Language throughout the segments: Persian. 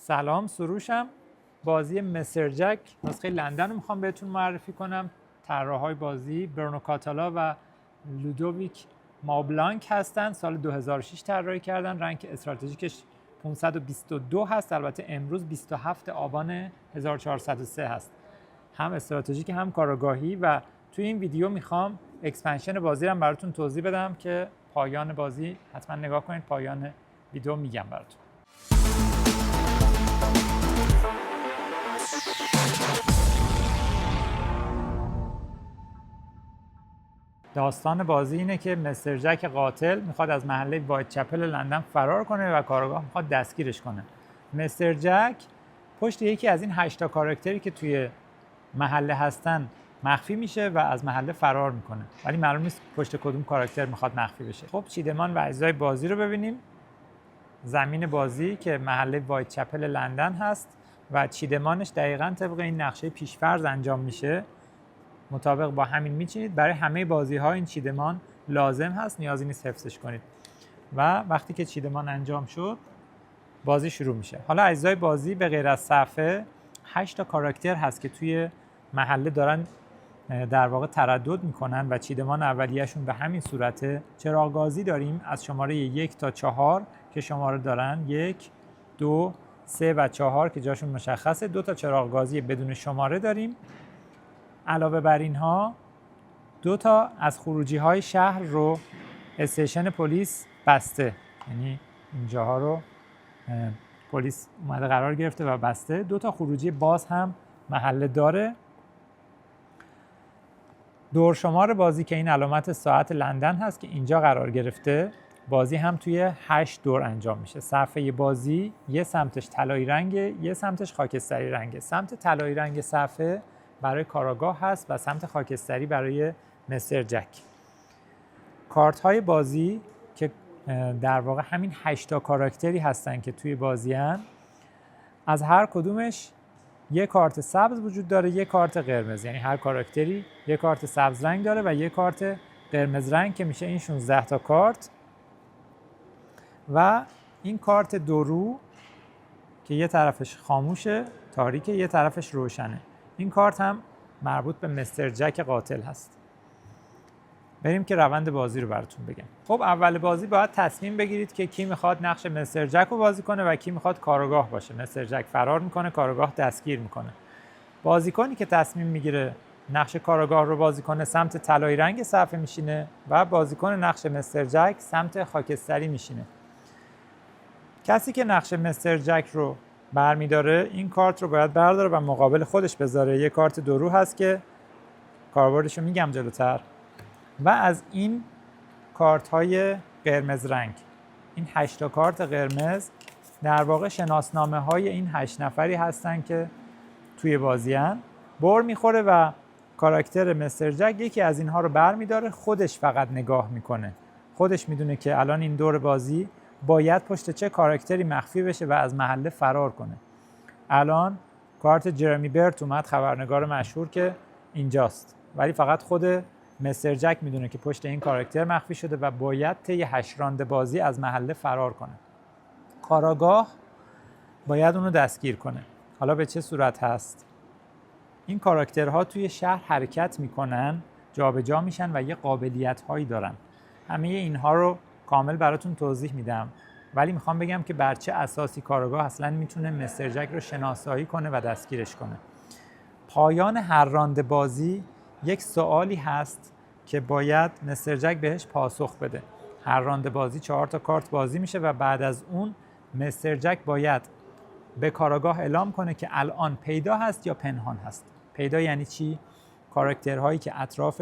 سلام، سروشم. بازی مستر جک نسخه لندن رو میخوام بهتون معرفی کنم. طراحای بازی برونو کاتالا و لودویک مابلانک هستن. سال 2006 طراحی کردن. رنک استراتژیکش 522 هست. البته امروز 27 آبان 1403 هست. هم استراتژیک هم کاراگاهی. و توی این ویدیو میخوام اکسپنشن بازی رو براتون توضیح بدم که پایان بازی حتما نگاه کنید. پایان ویدیو میگم براتون. داستان بازی اینه که مستر جک قاتل میخواد از محله وایت چپل لندن فرار کنه و کارآگاه میخواد دستگیرش کنه. مستر جک پشت یکی از این 8 تا کاراکتری که توی محله هستن مخفی میشه و از محله فرار میکنه، ولی معلوم نیست پشت کدوم کاراکتر میخواد مخفی بشه. خب چیدمان و اجزای بازی رو ببینیم. زمین بازی که محله وایت چپل لندن هست و چیدمانش دقیقاً طبق این نقشه پیش‌فرض انجام میشه. مطابق با همین میچینید. برای همه بازی ها این چیدمان لازم هست، نیازی نیست حفظش کنید. و وقتی که چیدمان انجام شد بازی شروع میشه. حالا اجزای بازی به غیر از صفحه 8 تا کاراکتر هست که توی محله دارن در واقع تردد میکنن و چیدمان اولیه‌شون به همین صورته. چراغ‌گازی داریم از شماره 1 تا 4 که شماره دارن 1 2 3 و 4 که جاشون مشخصه. 2 تا چراغ‌گازی بدون شماره داریم. علاوه بر اینها 2 تا از خروجی های شهر رو استیشن پلیس بسته، یعنی اینجاها رو پلیس اومده قرار گرفته و بسته. 2 تا خروجی باز هم محله داره. دور شمار بازی که این علامت ساعت لندن هست که اینجا قرار گرفته. بازی هم توی 8 دور انجام میشه. صفحه بازی یه سمتش طلایی رنگه، یه سمتش خاکستری رنگه. سمت طلایی رنگ صفحه برای کاراگاه هست و سمت خاکستری برای مستر جک. کارت های بازی که در واقع همین 8 تا کاراکتری هستن که توی بازی هن. از هر کدومش یک کارت سبز وجود داره، یک کارت قرمز، یعنی هر کاراکتری یک کارت سبز رنگ داره و یک کارت قرمز رنگ که میشه این 16 تا کارت. و این کارت دو رو که یه طرفش خاموشه تاریکه، یه طرفش روشنه. این کارت هم مربوط به مستر جک قاتل هست. بریم که روند بازی رو براتون بگم. خب اول بازی باید تصمیم بگیرید که کی میخواد نقش مستر جک رو بازی کنه و کی میخواد کاراگاه باشه. مستر جک فرار میکنه، کاراگاه دستگیر میکنه. بازیکنی که تصمیم میگیره نقش کاراگاه رو بازی کنه سمت طلایی رنگ صفحه میشینه و بازیکن نقش مستر جک سمت خاکستری میشینه. کسی که نقش مستر جک رو برمیداره این کارت رو باید برداره و مقابل خودش بذاره. یه کارت دو رو هست که کاربردش رو میگم جلوتر. و از این کارت های قرمز رنگ، این 8 تا کارت قرمز در واقع شناسنامه های این 8 نفری هستن که توی بازی هن. بر میخوره و کاراکتر مستر جک یکی از اینها رو برمیداره. خودش فقط نگاه میکنه. خودش میدونه که الان این دور بازی باید پشت چه کاراکتری مخفی بشه و از محله فرار کنه. الان کارت جرمی برت اومد، خبرنگار مشهور که اینجاست، ولی فقط خود مستر جک میدونه که پشت این کاراکتر مخفی شده و باید طی 8 راند بازی از محله فرار کنه. کاراگاه باید اونو دستگیر کنه. حالا به چه صورت هست؟ این کاراکترها توی شهر حرکت میکنن، جابجا میشن و یه قابلیت هایی دارن. همه اینها رو کامل براتون توضیح میدم، ولی میخوام بگم که بر چه اساسی کاراگاه اصلا میتونه مستر جک رو شناسایی کنه و دستگیرش کنه. پایان هر راند بازی یک سوالی هست که باید مستر جک بهش پاسخ بده. هر راند بازی 4 تا کارت بازی میشه و بعد از اون مستر جک باید به کاراگاه اعلام کنه که الان پیدا هست یا پنهان هست. پیدا یعنی چی؟ کاراکترهایی که اطراف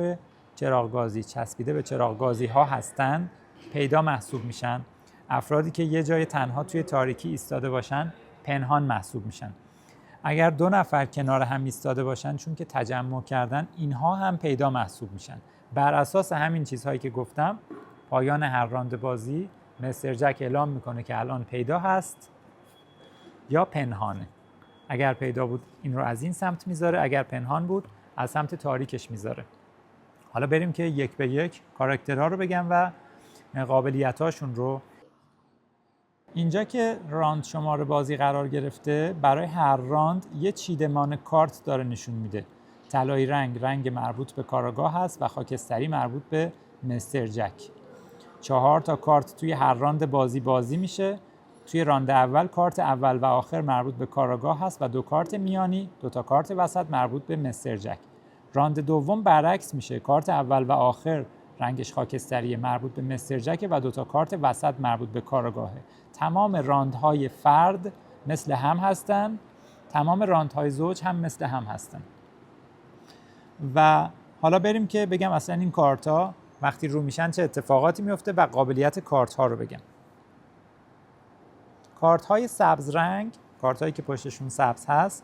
چراغ‌گازی چسبیده به چراغ‌گازی ها هستن پیدا محسوب میشن. افرادی که یه جای تنها توی تاریکی ایستاده باشن پنهان محسوب میشن. اگر 2 نفر کنار هم ایستاده باشن چون که تجمع کردن اینها هم پیدا محسوب میشن. بر اساس همین چیزهایی که گفتم پایان هر راند بازی مستر جک اعلام میکنه که الان پیدا هست یا پنهانه. اگر پیدا بود این رو از این سمت میذاره، اگر پنهان بود از سمت تاریکش میذاره. حالا بریم که یک به یک کاراکترها رو بگم و قابلیتاشون رو. اینجا که راند شماره بازی قرار گرفته، برای هر راند یه چیدمان کارت داره نشون میده. طلایی رنگ مربوط به کاراگاه هست و خاکستری مربوط به مستر جک. 4 تا کارت توی هر راند بازی میشه. توی راند اول کارت اول و آخر مربوط به کاراگاه هست و 2 کارت میانی، 2 تا کارت وسط مربوط به مستر جک. راند دوم برعکس میشه. کارت اول و آخر رنگش خاکستری مربوط به مستر جک و 2 تا کارت وسط مربوط به کاراگاهه. تمام راندهای فرد مثل هم هستن، تمام راندهای زوج هم مثل هم هستن. و حالا بریم که بگم اصلا این کارت ها وقتی رو میشن چه اتفاقاتی میفته و قابلیت کارت ها رو بگم. کارت های سبز رنگ، کارت هایی که پشتشون سبز هست،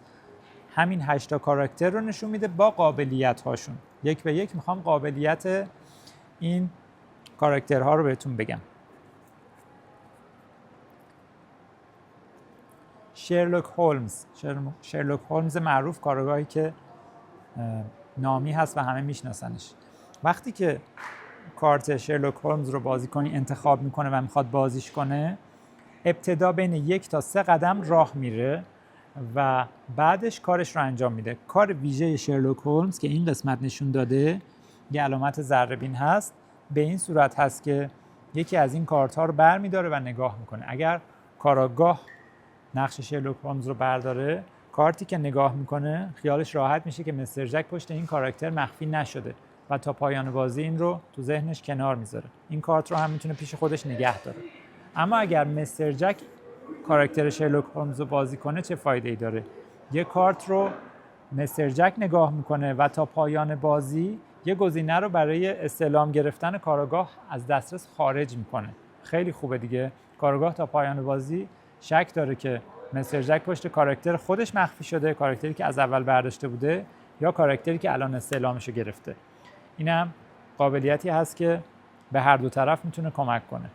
همین 8 تا کاراکتر رو نشون میده با قابلیت هاشون. یک به یک میخوام قابلیت این کاراکترها رو بهتون بگم. شرلوک هولمز معروف، کارگاهی که نامی هست و همه میشناسنش. وقتی که کارت شرلوک هولمز رو بازیکنی انتخاب میکنه و میخواد بازیش کنه، ابتدا بین 1 تا 3 قدم راه میره و بعدش کارش رو انجام میده. کار ویژه شرلوک هولمز که این قسمت نشون داده، یه علامت ذره‌بین هست، به این صورت هست که یکی از این کارت ها رو برمیداره و نگاه میکنه. اگر کاراگاه نقش شرلوک هولمز رو برداره، کارتی که نگاه میکنه خیالش راحت میشه که مستر جک پشت این کاراکتر مخفی نشده و تا پایان بازی این رو تو ذهنش کنار میذاره. این کارت رو هم میتونه پیش خودش نگه داره. اما اگر مستر جک کاراکتر شرلوک هولمز رو بازی کنه چه فایده ای داره؟ یه کارت رو مستر جک نگاه میکنه و تا پایان بازی یه گزینه رو برای استعلام گرفتن کاراگاه از دسترس خارج میکنه. خیلی خوبه دیگه. کاراگاه تا پایان بازی شک داره که مستر جک پشت کاراکتر خودش مخفی شده، کاراکتری که از اول برداشته بوده یا کاراکتری که الان استعلامش رو گرفته. اینم قابلیتی هست که به هر دو طرف میتونه کمک کنه.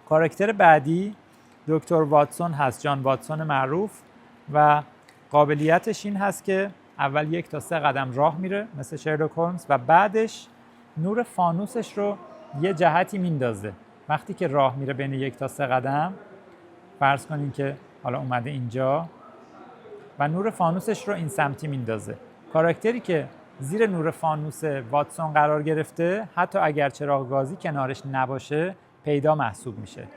کاراکتر بعدی دکتر واتسون هست، جان واتسون معروف، و قابلیتش این هست که اول 1 تا 3 قدم راه میره مثل شرلوک هولمز و بعدش نور فانوسش رو یه جهتی میندازه. وقتی که راه میره بین 1 تا 3 قدم، فرض کنین که حالا اومده اینجا و نور فانوسش رو این سمتی میندازه. کاراکتری که زیر نور فانوس واتسون قرار گرفته، حتی اگر چراغ گازی کنارش نباشه پیدا محسوب میشه.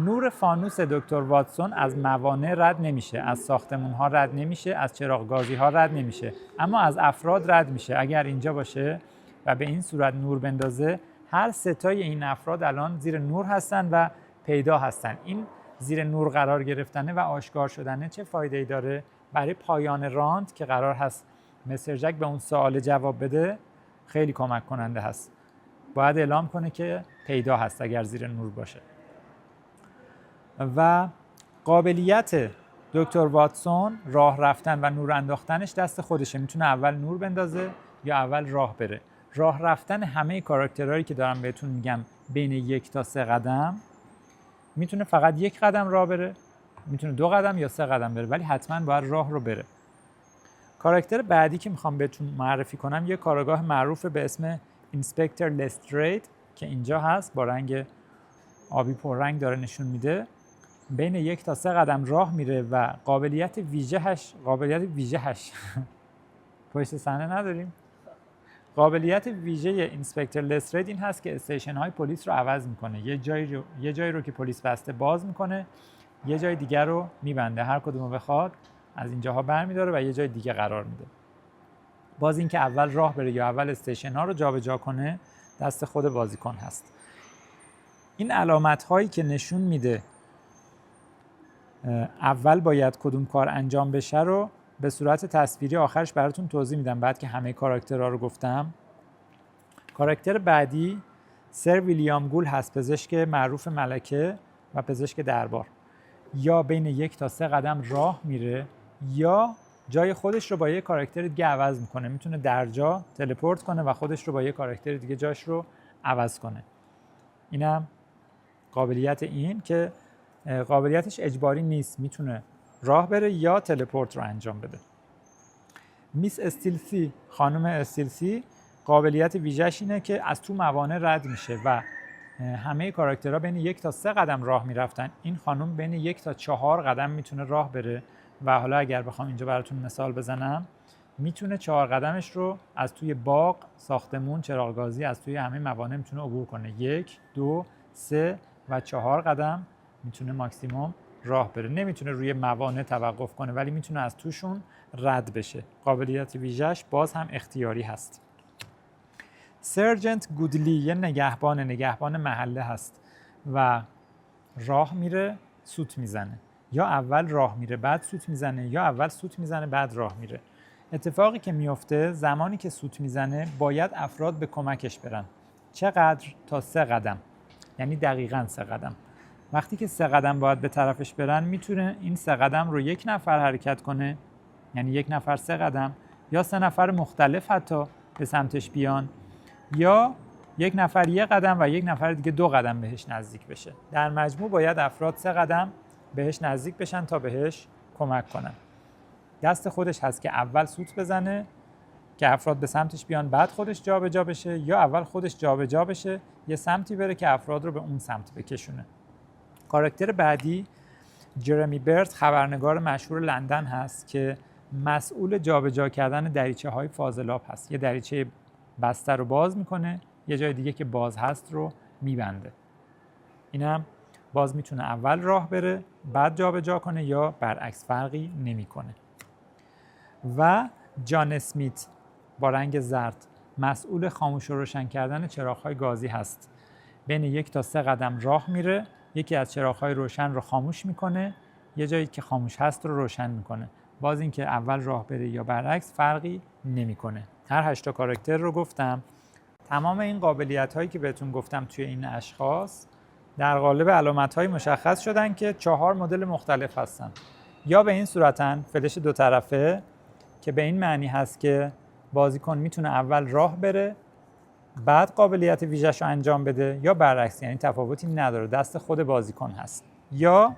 نور فانوس دکتر واتسون از موانع رد نمیشه، از ساختمون ها رد نمیشه، از چراغ گازی ها رد نمیشه، اما از افراد رد میشه. اگر اینجا باشه و به این صورت نور بندازه، هر ستای این افراد الان زیر نور هستن و پیدا هستن. این زیر نور قرار گرفتنه و آشکار شدنه چه فایده ای داره؟ برای پایان راند که قرار هست مستر جک به اون سوال جواب بده خیلی کمک کننده هست. باید اعلام کنه که پیدا هست اگر زیر نور باشه. و قابلیت دکتر واتسون راه رفتن و نور انداختنش دست خودشه. میتونه اول نور بندازه یا اول راه بره. راه رفتن همه کاراکترهایی که دارم بهتون میگم بین 1 تا 3 قدم، میتونه فقط 1 قدم راه بره، میتونه 2 قدم یا 3 قدم بره، ولی حتما باید راه رو بره. کاراکتر بعدی که میخوام بهتون معرفی کنم یه کاراگاه معروف به اسم اینسپکتر لسترید که اینجا هست، با رنگ آبی پررنگ داره نشون میده. بین 1 تا 3 قدم راه میره و قابلیت ویژه‌اش پشت صحنه نداریم. قابلیت ویژه اینسپکتر لسترید این هست که استیشن های پلیس رو عوض میکنه. یه جایی رو که پلیس بسته باز میکنه، یه جای دیگر رو میبنده. هر کدوم رو بخواد از اینجاها برمیداره و یه جای دیگه قرار میده. باز این که اول راه بره یا اول استیشن ها رو جابجا کنه دست خود بازیکن هست. این علامت هایی که نشون میده اول باید کدوم کار انجام بشه رو به صورت تصویری آخرش براتون توضیح میدم بعد که همه کاراکترها رو گفتم. کاراکتر بعدی سر ویلیام گول هست، پزشک معروف ملکه و پزشک دربار. یا بین 1 تا 3 قدم راه میره یا جای خودش رو با یه کاراکتر دیگه عوض میکنه. میتونه در جا تلپورت کنه و خودش رو با یه کاراکتر دیگه جاش رو عوض کنه. اینم قابلیت این که قابلیتش اجباری نیست، میتونه راه بره یا تلپورت رو انجام بده. میس استیلسی، خانم استیلسی، قابلیت ویژه‌اش اینه که از تو موانع رد میشه و همه کاراکترها بین 1 تا 3 قدم راه میرفتن، این خانم بین 1 تا 4 قدم میتونه راه بره و حالا اگر بخوام اینجا براتون مثال بزنم، میتونه 4 قدمش رو از توی باغ، ساختمون، چراغ‌گازی، از توی همه موانع میتونه عبور کنه. 1 2 3 و 4 قدم میتونه ماکسیموم راه بره. نمیتونه روی موانع توقف کنه ولی میتونه از توشون رد بشه. قابلیت ویژه‌اش باز هم اختیاری هست. سرجنت گودلی یه نگهبان محله هست و راه میره سوت میزنه، یا اول راه میره بعد سوت میزنه، یا اول سوت میزنه بعد راه میره. اتفاقی که میفته زمانی که سوت میزنه باید افراد به کمکش برن. چقدر؟ تا 3 قدم، یعنی دقیقاً 3 قدم. وقتی که 3 قدم باید به طرفش برن، میتونه این 3 قدم رو 1 نفر حرکت کنه، یعنی 1 نفر 3 قدم، یا 3 نفر مختلف حتی به سمتش بیان، یا 1 نفر 1 قدم و 1 نفر دیگه 2 قدم بهش نزدیک بشه. در مجموع باید افراد 3 قدم بهش نزدیک بشن تا بهش کمک کنن. دست خودش هست که اول سوت بزنه که افراد به سمتش بیان، بعد خودش جابجا بشه، یا اول خودش جابجا بشه یه سمتی بره که افراد رو به اون سمت بکشونه. کاراکتر بعدی جرمی برت، خبرنگار مشهور لندن هست که مسئول جابجا کردن دریچه‌های فاضلاب هست. یه دریچه بسته رو باز میکنه، یه جای دیگه که باز هست رو میبنده. اینم باز میتونه اول راه بره بعد جابجا کنه یا برعکس، فرقی نمیکنه. و جان اسمیت با رنگ زرد مسئول خاموش و روشن کردن چراغ‌های گازی هست. بین 1 تا 3 قدم راه میره، یکی از چراغ‌های روشن رو خاموش میکنه، یه جایی که خاموش هست رو روشن میکنه. باز این که اول راه بره یا برعکس فرقی نمیکنه. هر 8 تا کاراکتر رو گفتم. تمام این قابلیت‌هایی که بهتون گفتم توی این اشخاص در قالب علامت‌های مشخص شدن که 4 مدل مختلف هستن. یا به این صورتن فلش 2 طرفه که به این معنی هست که بازیکن میتونه اول راه بره بعد قابلیت ویژه‌ش رو انجام بده، یا برعکس، یعنی تفاوتی نداره، دست خود بازیکن هست. یا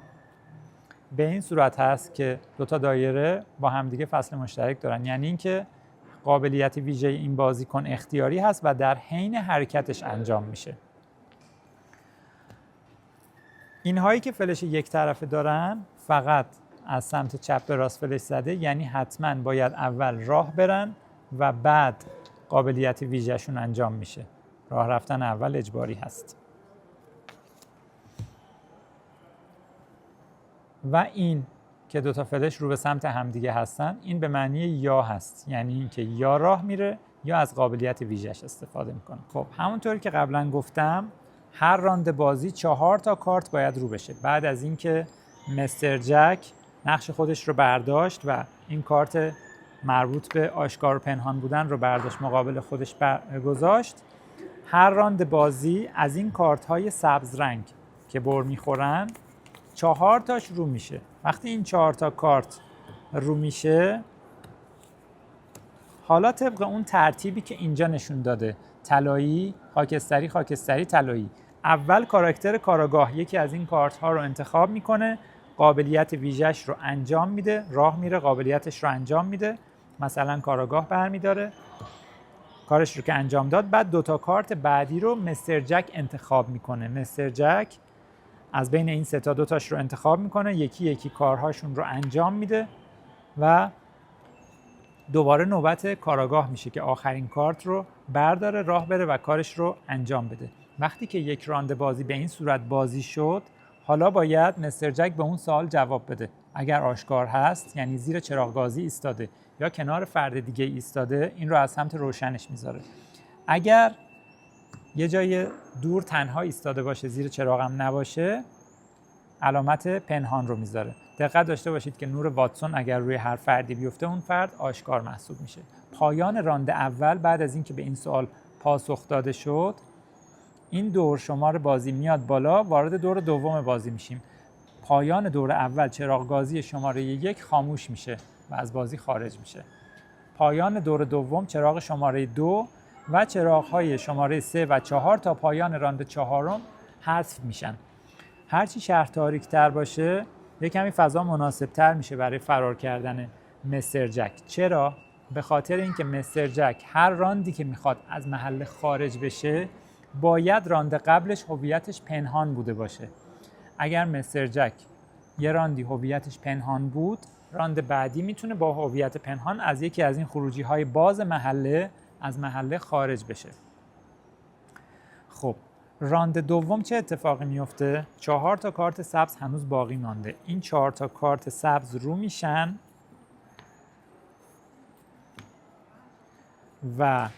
به این صورت هست که 2 تا دایره با همدیگه فصل مشترک دارن، یعنی اینکه قابلیت ویژه این بازیکن اختیاری هست و در حین حرکتش انجام میشه. اینهایی که فلش 1 طرفه دارن فقط از سمت چپ به راست فلش زده، یعنی حتما باید اول راه برن و بعد قابلیت ویژه‌شون انجام میشه. راه رفتن اول اجباری هست. و این که 2 تا فلش رو به سمت همدیگه هستن، این به معنی یا هست، یعنی اینکه یا راه میره یا از قابلیت ویژه‌اش استفاده میکنه. خب همونطوری که قبلا گفتم هر راند بازی 4 تا کارت باید رو بشه. بعد از اینکه مستر جک نقش خودش رو برداشت و این کارت مربوط به آشکار و پنهان بودن رو برداشت مقابل خودش گذاشت، هر راند بازی از این کارت های سبز رنگ که بر میخورن 4 تاش رو میشه. وقتی این 4 تا کارت رو میشه، حالا طبق اون ترتیبی که اینجا نشون داده، طلایی، خاکستری، خاکستری، طلایی، اول کاراکتر کاراگاه یکی از این کارت ها رو انتخاب میکنه، قابلیت ویژه‌اش رو انجام میده، راه میره قابلیتش رو انجام میده، مثلا کاراگاه برمیداره کارش رو که انجام داد، بعد 2 تا کارت بعدی رو مستر جک انتخاب میکنه. مستر جک از بین این 3 تا 2 تاش رو انتخاب میکنه، یکی یکی کارهاشون رو انجام میده و دوباره نوبت کاراگاه میشه که آخرین کارت رو برداره، راه بره و کارش رو انجام بده. وقتی که یک راند بازی به این صورت بازی شد، حالا باید مستر جک به اون سوال جواب بده. اگر آشکار هست، یعنی زیر چراغ گازی ایستاده یا کنار فرد دیگه ایستاده، این رو از سمت روشنش میذاره. اگر یه جای دور تنها ایستاده باشه، زیر چراغ هم نباشه، علامت پنهان رو میذاره. دقت داشته باشید که نور واتسون اگر روی هر فردی بیفته، اون فرد آشکار محسوب میشه. پایان راند اول بعد از اینکه به این سوال پاسخ داده شد، این دور شمار بازی میاد بالا، وارد دور دوم بازی میشیم. پایان دور اول چراغ گازی شماره 1 خاموش میشه و از بازی خارج میشه. پایان دور دوم چراغ شماره 2 و چراغ‌های شماره 3 و 4 تا پایان راند 4 حذف میشن. هرچی شهر تاریک‌تر باشه، یک کمی فضا مناسب‌تر میشه برای فرار کردن مستر جک. چرا؟ به خاطر اینکه مستر جک هر راندی که میخواد از محل خارج بشه، باید راند قبلش هویتش پنهان بوده باشه. اگر مستر جک یه راندی هویتش پنهان بود، راند بعدی میتونه با هویت پنهان از یکی از این خروجی های باز محله از محله خارج بشه. خب راند دوم چه اتفاقی میفته؟ 4 تا کارت سبز هنوز باقی مانده. این 4 تا کارت سبز رو میشن و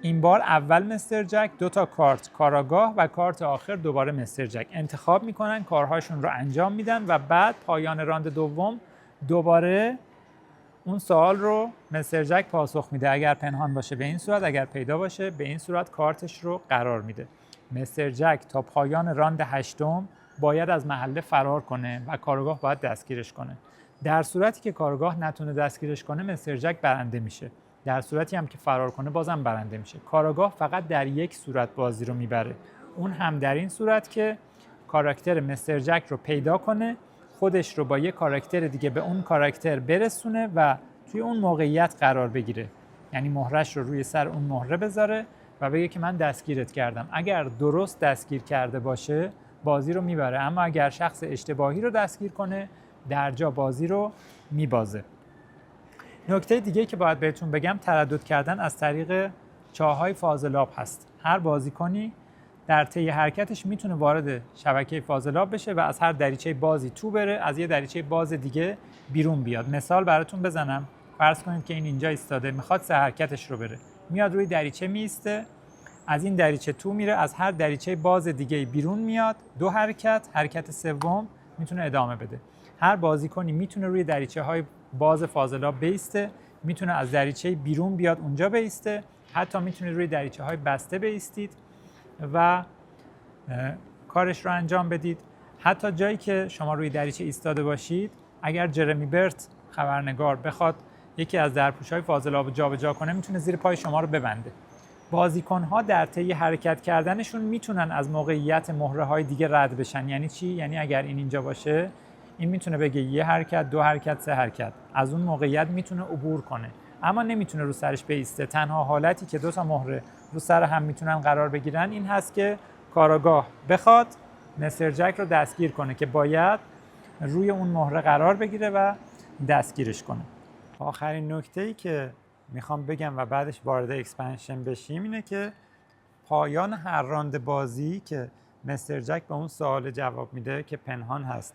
این بار اول مستر جک 2 تا کارت کاراگاه و کارت آخر دوباره مستر جک انتخاب میکنن، کارهاشون رو انجام میدن و بعد پایان راند دوم دوباره اون سوال رو مستر جک پاسخ میده. اگر پنهان باشه به این صورت، اگر پیدا باشه به این صورت کارتش رو قرار میده. مستر جک تا پایان راند هشتم باید از محله فرار کنه و کارگاه باید دستگیرش کنه. در صورتی که کارگاه نتونه دستگیرش کنه مستر جک برنده میشه. در صورتی هم که فرار کنه بازم برنده میشه. کارگاه فقط در یک صورت بازی رو میبره، اون هم در این صورت که کاراکتر مستر جک رو پیدا کنه، خودش رو با یک کاراکتر دیگه به اون کاراکتر برسونه و توی اون موقعیت قرار بگیره. یعنی مهرش رو روی سر اون مهره بذاره و بگه که من دستگیرت کردم. اگر درست دستگیر کرده باشه بازی رو میبره، اما اگر شخص اشتباهی رو دستگیر کنه در جا بازی رو میبازه. نکته دیگه که باید بهتون بگم تردد کردن از طریق چاه‌های فاضلاب هست. هر بازیکنی در طی حرکتش میتونه وارد شبکه فاضلاب بشه و از هر دریچه بازی تو بره، از یه دریچه باز دیگه بیرون بیاد. مثال براتون بزنم. فرض کنید که این اینجا ایستاده، میخواد سه حرکتش رو بره. میاد روی دریچه میسته، از این دریچه تو میره، از هر دریچه باز دیگه بیرون میاد، 2 حرکت، حرکت سوم میتونه ادامه بده. هر بازیکنی میتونه روی دریچه های باز فاضلاب بیسته، میتونه از دریچه بیرون بیاد اونجا بیسته، حتی میتونه روی دریچه های بسته بیستید و کارش رو انجام بدید. حتی جایی که شما روی دریچه ایستاده باشید، اگر جرمی برت خبرنگار بخواد یکی از درپوش‌های فاضلاب جابجا کنه میتونه زیر پای شما رو ببنده. بازیکن‌ها در طی حرکت کردنشون میتونن از موقعیت مهره‌های دیگه رد بشن. یعنی چی؟ یعنی اگر این اینجا باشه این میتونه بگه 1 حرکت، 2 حرکت، 3 حرکت، از اون موقعیت میتونه عبور کنه، اما نمیتونه رو سرش بیسته. تنها حالتی که 2 تا مهره رو سر هم میتونن قرار بگیرن این هست که کاراگاه بخواد مستر جک رو دستگیر کنه که باید روی اون مهره قرار بگیره و دستگیرش کنه. آخرین نکته‌ای که میخوام بگم و بعدش وارد اکسپنشن بشیم اینه که پایان هر راند بازی که مستر جک به اون سوال جواب میده که پنهان هست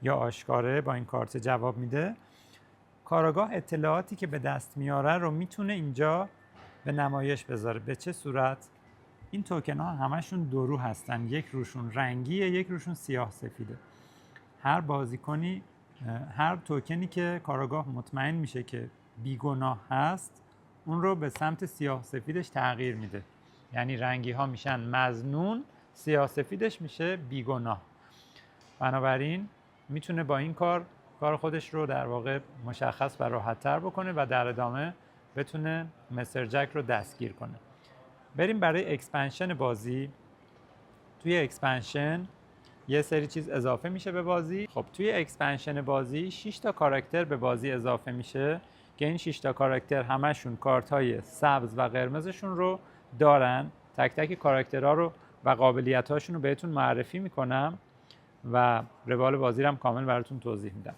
یا آشکاره، با این کارت جواب میده، کاراگاه اطلاعاتی که به دست میاره رو میتونه اینجا به نمایش بذاره. به چه صورت؟ این توکن ها همشون 2 رو هستن، یک روشون رنگیه، یک روشون سیاه سفیده. هر بازیکنی هر توکنی که کاراگاه مطمئن میشه که بیگناه هست اون رو به سمت سیاه سفیدش تغییر میده. یعنی رنگی ها میشن مظنون، سیاه سفیدش میشه بیگناه. بنابراین میتونه با این کار خودش رو در واقع مشخص و راحت تر بکنه و در ادامه بتونه مستر جک رو دستگیر کنه. بریم برای اکسپنشن بازی. توی اکسپنشن یه سری چیز اضافه میشه به بازی. خب توی اکسپنشن بازی 6 تا کاراکتر به بازی اضافه میشه که این 6 تا کاراکتر همشون کارت‌های سبز و قرمزشون رو دارن. تک تک کاراکترها رو و قابلیت‌هاشون رو بهتون معرفی میکنم و روال بازی رو هم کامل براتون توضیح میدم.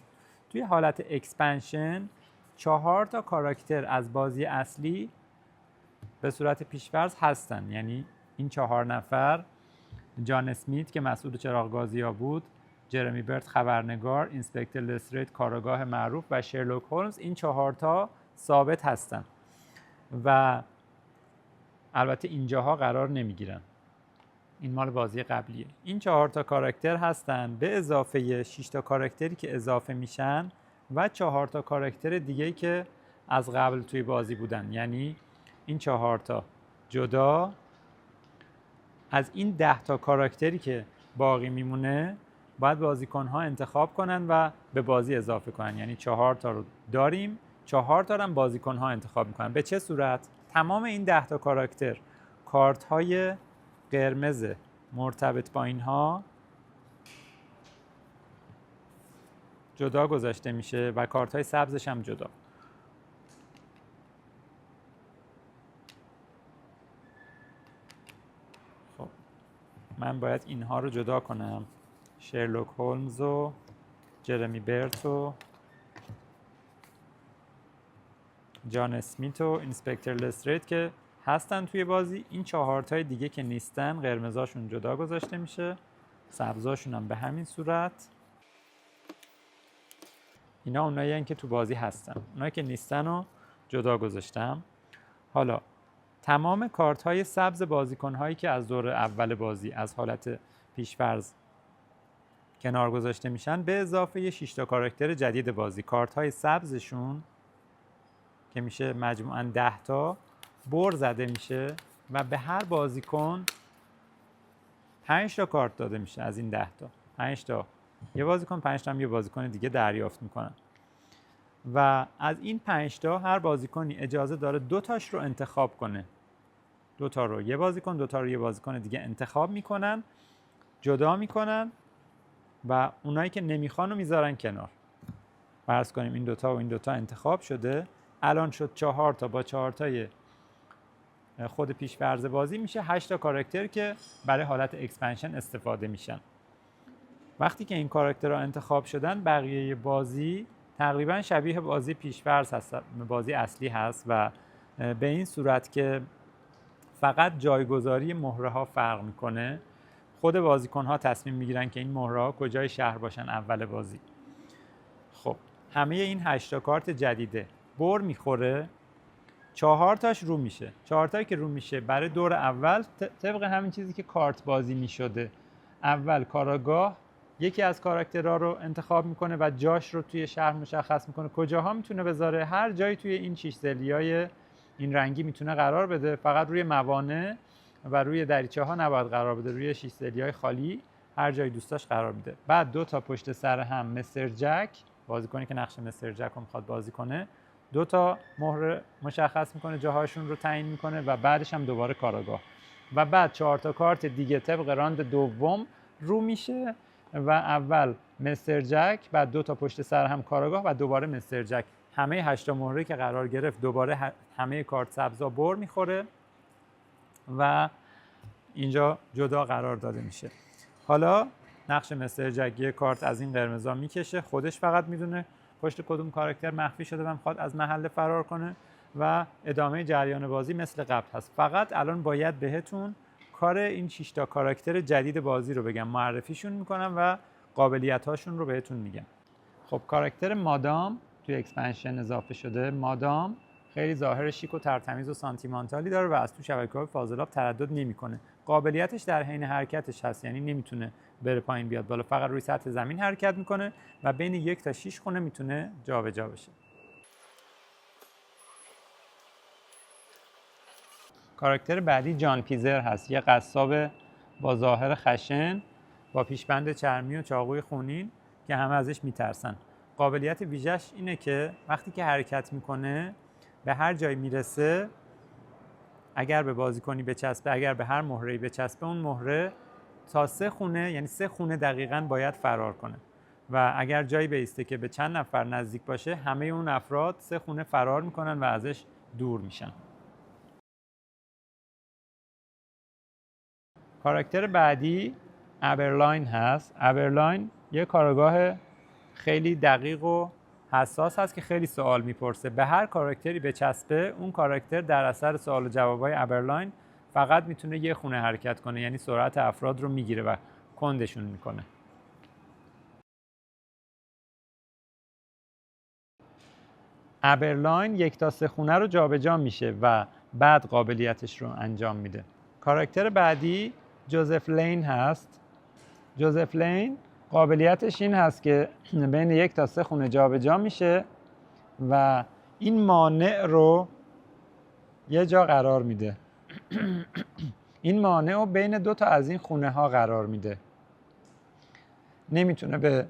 توی حالت اکسپنشن 4 تا کاراکتر از بازی اصلی به صورت پیش‌فرض هستن. یعنی این 4 نفر، جان اسمیت که مسئول چراغ گازیا بود، جرمی برت خبرنگار، اینسپکتر لستریت کاراگاه معروف و شرلوک هولمز، این 4 تا ثابت هستن و البته اینجاها قرار نمیگیرن. این مال بازی قبلیه. این 4 تا کاراکتر هستن به اضافه 6 تا کاراکتری که اضافه میشن و 4 تا کاراکتر دیگه‌ای که از قبل توی بازی بودن. یعنی این 4 تا جدا از این 10 تا کاراکتری که باقی میمونه باید بازیکن‌ها انتخاب کنن و به بازی اضافه کنن. یعنی 4 تا رو داریم، 4 تا هم بازیکن‌ها انتخاب میکنن. به چه صورت؟ تمام این 10 تا کاراکتر کارت‌های قرمز مرتبط با اینها جدا گذاشته میشه و کارت‌های سبزش هم جدا. من باید اینها رو جدا کنم، شرلوک هولمز و جرمی برت و جان اسمیت و اینسپکتر لستریت که هستن توی بازی. این 4 تای دیگه که نیستن قرمزاشون جدا گذاشته میشه، سبزاشون هم به همین صورت. اینا اونایی هستن که تو بازی هستن، اونایی که نیستن رو جدا گذاشتم. حالا تمام کارت های سبز بازیکن هایی که از دور اول بازی از حالت پیش‌فرض کنار گذاشته میشن به اضافه 6 تا کاراکتر جدید بازی، کارت های سبزشون که میشه مجموعاً 10 تا بر زده میشه و به هر بازیکن 5 تا کارت داده میشه. از این 10 تا 5 تا یه بازیکن، 5 تا هم یه بازیکن دیگه دریافت میکنن و از این 5 تا هر بازیکنی اجازه داره 2 تاش رو انتخاب کنه. 2 تا رو یه بازیکن، 2 تا رو یه بازیکن دیگه انتخاب میکنن، جدا میکنن و اونایی که نمیخوان رو میذارن کنار. فرض کنیم این 2 تا و این 2 تا انتخاب شده، الان شد 4 تا. با 4 تای خود پیش‌فرض بازی میشه 8 تا کاراکتر که برای حالت اکسپنشن استفاده میشن. وقتی که این کاراکترها انتخاب شدن، بقیه بازی تقریبا شبیه بازی پیش‌فرض هست، بازی اصلی هست و به این صورت که فقط جایگذاری مهره ها فرق میکنه. خود بازیکن ها تصمیم میگیرن که این مهره ها کجای شهر باشن اول بازی. خب همه این 8 تا کارت جدیده بر میخوره، 4 تاش رو میشه. 4 تایی که رو میشه برای دور اول طبق همین چیزی که کارت بازی میشده، اول کاراگاه یکی از کاراکترها رو انتخاب میکنه و جاش رو توی شهر مشخص میکنه، کجاها میتونه بذاره. هر جایی توی این 6 ضلعیای این رنگی میتونه قرار بده، فقط روی موانع و روی دریچه ها نباید قرار بده، روی 6 ضلعیای خالی هر جای دوستاش قرار میده. بعد 2 تا پشت سر هم مستر جک، بازیکنی که نقش مستر جک رو میخواد بازی کنه، 2 تا مهر مشخص میکنه، جاهاشون رو تعیین میکنه و بعدش هم دوباره کاراگاه و بعد 4 تا کارت دیگه طبق راند دوم رو میشه و اول مستر جک، بعد 2 تا پشت سر هم کاراگاه و دوباره مستر جک. همه 8 تا مهره که قرار گرفت دوباره همه کارت سبزا بر میخوره و اینجا جدا قرار داده میشه. حالا نقش مستر جک یه کارت از این قرمزا میکشه، خودش فقط میدونه پشت کدوم کاراکتر مخفی شده و میخواد از محل فرار کنه و ادامه جریان بازی مثل قبل هست. فقط الان باید بهتون کار این 6 تا کاراکتر جدید بازی رو بگم، معرفیشون میکنم و قابلیت‌هاشون رو بهتون میگم. خب کاراکتر مادام توی اکسپنشن اضافه شده. مادام خیلی ظاهر شیک و ترتمیز و سانتیمانتالی داره و از تو شبکه‌های فاضلاب تردد نمی‌کنه. قابلیتش در حین حرکتش هست، یعنی نمیتونه بره پایین بیاد بالا، فقط روی سطح زمین حرکت میکنه و بین 1 تا 6 خونه میتونه جابجا بشه. کاراکتر بعدی جان پیزر هست، یه قصاب با ظاهر خشن با پیشبند چرمی و چاقوی خونین که همه ازش میترسن. قابلیت ویژش اینه که وقتی که حرکت میکنه به هر جایی میرسه، اگر به بازیکنی بچسبه، اگر به هر مهره‌ای بچسبه، اون مهره تا 3 خونه، یعنی 3 خونه دقیقاً باید فرار کنه و اگر جایی بیسته که به چند نفر نزدیک باشه، همه اون افراد 3 خونه فرار میکنن و ازش دور میشن. کاراکتر بعدی ابرلاین هست. ابرلاین یه کارگاه خیلی دقیق و حساس هست که خیلی سوال میپرسه. به هر کاراکتری بچسبه، اون کاراکتر در اثر سوال و جوابای ابرلاین فقط میتونه یه خونه حرکت کنه، یعنی سرعت افراد رو میگیره و کندشون میکنه. ابرلاین 1 تا 3 خونه رو جابجا میشه و بعد قابلیتش رو انجام میده. کاراکتر بعدی جوزف لین هست. جوزف لین قابلیتش این هست که بین 1 تا 3 خونه جابجا میشه و این مانع رو یه جا قرار میده. این مانع رو بین 2 تا از این خونه ها قرار میده. نمیتونه به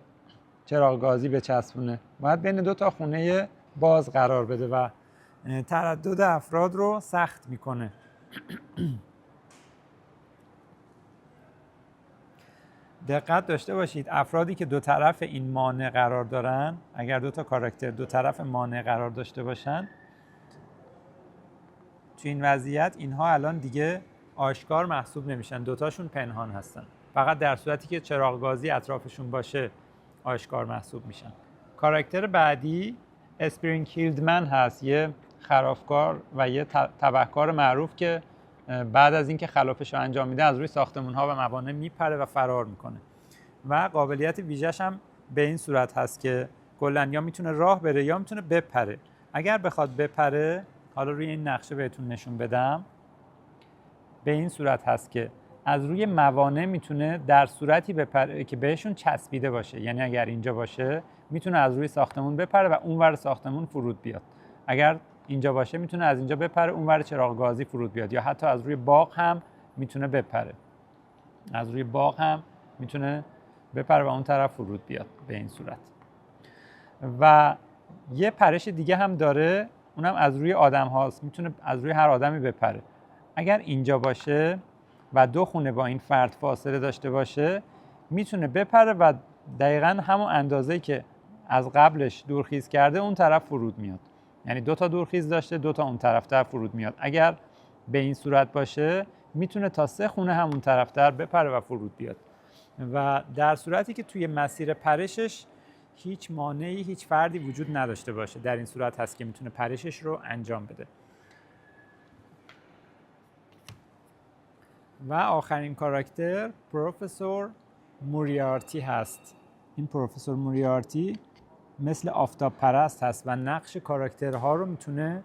چراغ گازی بچسبونه، باید بین 2 تا خونه باز قرار بده و تردد افراد رو سخت میکنه. دقت داشته باشید افرادی که دو طرف این مانع قرار دارن، اگر 2 تا کاراکتر دو طرف مانع قرار داشته باشن، تو این وضعیت اینها الان دیگه آشکار محسوب نمیشن، دوتاشون پنهان هستن. فقط در صورتی که چراغ گازی اطرافشون باشه آشکار محسوب میشن. کاراکتر بعدی اسپرینگ هیلدمن هست، یه خرافکار و یه تبهکار معروف که بعد از اینکه خلافش رو انجام میده از روی ساختمان‌ها و موانع میپره و فرار میکنه و قابلیت ویژه‌ش هم به این صورت هست که کلاً یا میتونه راه بره یا میتونه بپره. اگر بخواد بپره، حالا روی این نقشه بهتون نشون بدم، به این صورت هست که از روی موانع میتونه در صورتی بپره که بهشون چسبیده باشه. یعنی اگر اینجا باشه میتونه از روی ساختمون بپره و اونور ساختمون فرود بیاد. اگر اینجا باشه میتونه از اینجا بپره اونور چراغ گازی فرود بیاد، یا حتی از روی باغ هم میتونه بپره. از روی باغ هم میتونه بپره و اون طرف فرود بیاد به این صورت. و یه پرش دیگه هم داره، اونم از روی آدم هاست، میتونه از روی هر آدمی بپره. اگر اینجا باشه و 2 خونه با این فرد فاصله داشته باشه میتونه بپره و دقیقاً همون اندازه‌ای که از قبلش دورخیز کرده اون طرف فرود میاد. یعنی 2 تا دورخیز داشته، 2 تا اون طرفتر فرود میاد. اگر به این صورت باشه میتونه تا 3 خونه همون طرفتر بپره و فرود بیاد. و در صورتی که توی مسیر پرشش هیچ مانعی، هیچ فردی وجود نداشته باشه، در این صورت هست که میتونه پرشش رو انجام بده. و آخرین کاراکتر پروفسور موریارتی هست. این پروفسور موریارتی مثل آفتاب پرست هست و نقش کاراکترها رو میتونه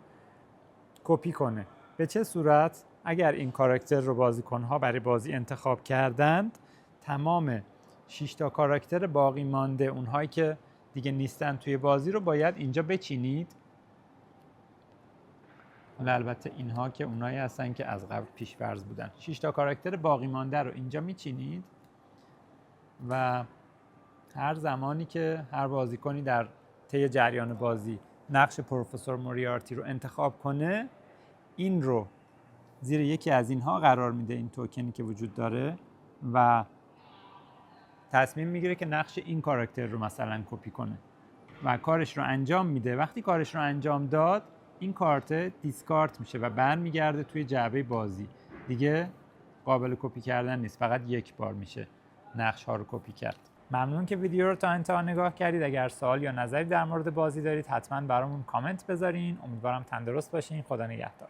کپی کنه. به چه صورت؟ اگر این کاراکتر رو بازیکنها برای بازی انتخاب کردند، تمام 6 تا کاراکتر باقی مانده، اونهایی که دیگه نیستن توی بازی، رو باید اینجا بچینید. البته اینها که اونایی هستن که از قبل پیش‌فرض بودن. 6 تا کاراکتر باقی مانده رو اینجا میچینید و هر زمانی که هر بازیکنی در طی جریان بازی نقش پروفسور موریارتی رو انتخاب کنه، این رو زیر یکی از اینها قرار میده، این توکنی که وجود داره، و تصمیم میگیره که نقش این کاراکتر رو مثلا کپی کنه و کارش رو انجام میده. وقتی کارش رو انجام داد، این کارت دیسکارت میشه و برمیگرده توی جعبه بازی. دیگه قابل کپی کردن نیست، فقط یک بار میشه نقش ها رو کپی کرد. ممنون که ویدیو رو تا انتها نگاه کردید. اگر سوال یا نظری در مورد بازی دارید حتما برامون کامنت بذارین. امیدوارم تندرست باشین. خدا نگهدار.